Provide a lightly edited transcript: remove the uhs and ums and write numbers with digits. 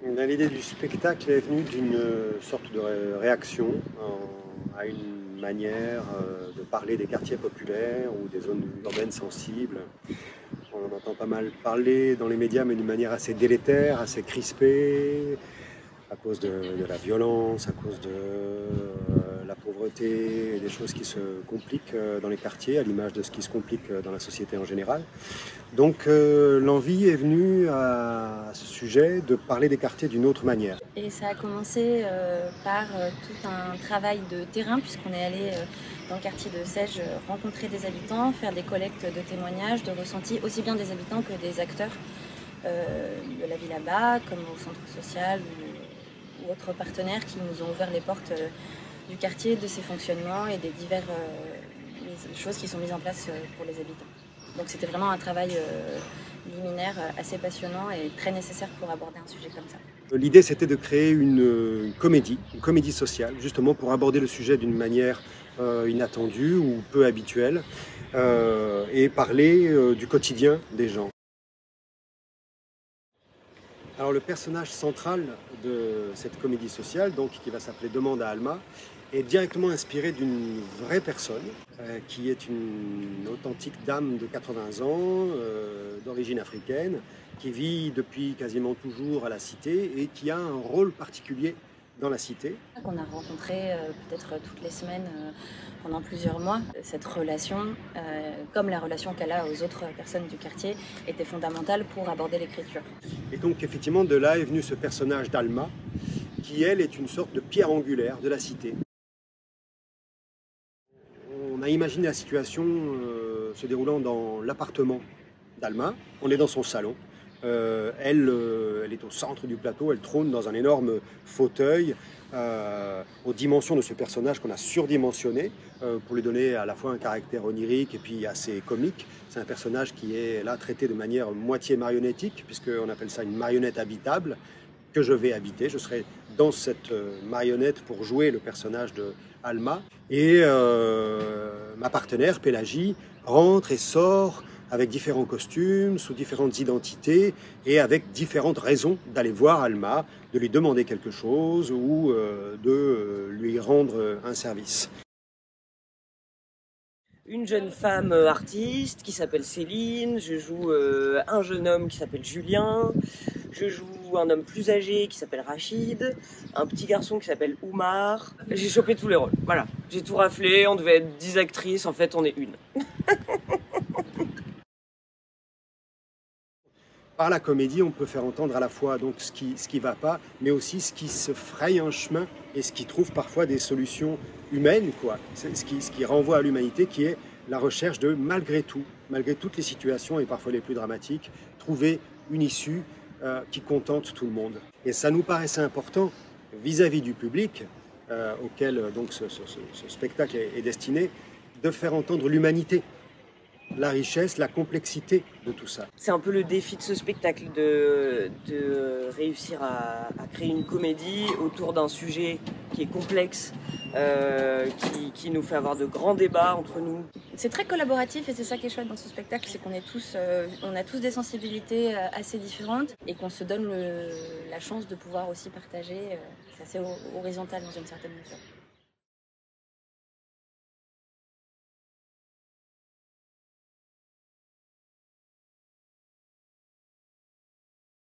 L'idée du spectacle est venue d'une sorte de réaction à une manière de parler des quartiers populaires ou des zones urbaines sensibles. On en entend pas mal parler dans les médias, mais d'une manière assez délétère, assez crispée, à cause de la violence, à cause de la pauvreté, et des choses qui se compliquent dans les quartiers, à l'image de ce qui se complique dans la société en général. Donc l'envie est venue à ce sujet de parler des quartiers d'une autre manière. Et ça a commencé par tout un travail de terrain, puisqu'on est allé dans le quartier de Sège rencontrer des habitants, faire des collectes de témoignages, de ressentis, aussi bien des habitants que des acteurs de la ville là-bas, comme au centre social ou autres partenaires qui nous ont ouvert les portes du quartier, de ses fonctionnements et des diverses choses qui sont mises en place pour les habitants. Donc c'était vraiment un travail liminaire assez passionnant et très nécessaire pour aborder un sujet comme ça. L'idée, c'était de créer une comédie sociale, justement pour aborder le sujet d'une manière inattendue ou peu habituelle, et parler du quotidien des gens. Alors le personnage central de cette comédie sociale, donc, qui va s'appeler Demande à Alma, est directement inspiré d'une vraie personne, qui est une authentique dame de 80 ans, d'origine africaine, qui vit depuis quasiment toujours à la cité et qui a un rôle particulier dans la cité. Qu'on a rencontré peut-être toutes les semaines pendant plusieurs mois. Cette relation, comme la relation qu'elle a aux autres personnes du quartier, était fondamentale pour aborder l'écriture. Et donc effectivement de là est venu ce personnage d'Alma, qui elle est une sorte de pierre angulaire de la cité. On a imaginé la situation se déroulant dans l'appartement d'Alma. On est dans son salon. Elle est au centre du plateau, elle trône dans un énorme fauteuil aux dimensions de ce personnage qu'on a surdimensionné pour lui donner à la fois un caractère onirique et puis assez comique. C'est un personnage qui est là traité de manière moitié marionnettique, puisqu'on appelle ça une marionnette habitable, que je vais habiter. Je serai dans cette marionnette pour jouer le personnage de Alma. Et ma partenaire, Pélagie, rentre et sort avec différents costumes, sous différentes identités et avec différentes raisons d'aller voir Alma, de lui demander quelque chose ou de lui rendre un service. Une jeune femme artiste qui s'appelle Céline, je joue un jeune homme qui s'appelle Julien, je joue un homme plus âgé qui s'appelle Rachid, un petit garçon qui s'appelle Oumar. J'ai chopé tous les rôles, voilà. J'ai tout raflé, on devait être 10 actrices, en fait on est une. Par la comédie, on peut faire entendre à la fois donc ce qui va pas, mais aussi ce qui se fraye un chemin et ce qui trouve parfois des solutions humaines, quoi. Ce qui renvoie à l'humanité, qui est la recherche de, malgré tout, malgré toutes les situations et parfois les plus dramatiques, trouver une issue qui contente tout le monde. Et ça nous paraissait important vis-à-vis du public auquel donc ce spectacle est destiné, de faire entendre l'humanité, la richesse, la complexité de tout ça. C'est un peu le défi de ce spectacle, de réussir à créer une comédie autour d'un sujet qui est complexe, qui nous fait avoir de grands débats entre nous. C'est très collaboratif et c'est ça qui est chouette dans ce spectacle, c'est qu'on est on a tous des sensibilités assez différentes et qu'on se donne la chance de pouvoir aussi partager. C'est assez horizontal dans une certaine mesure.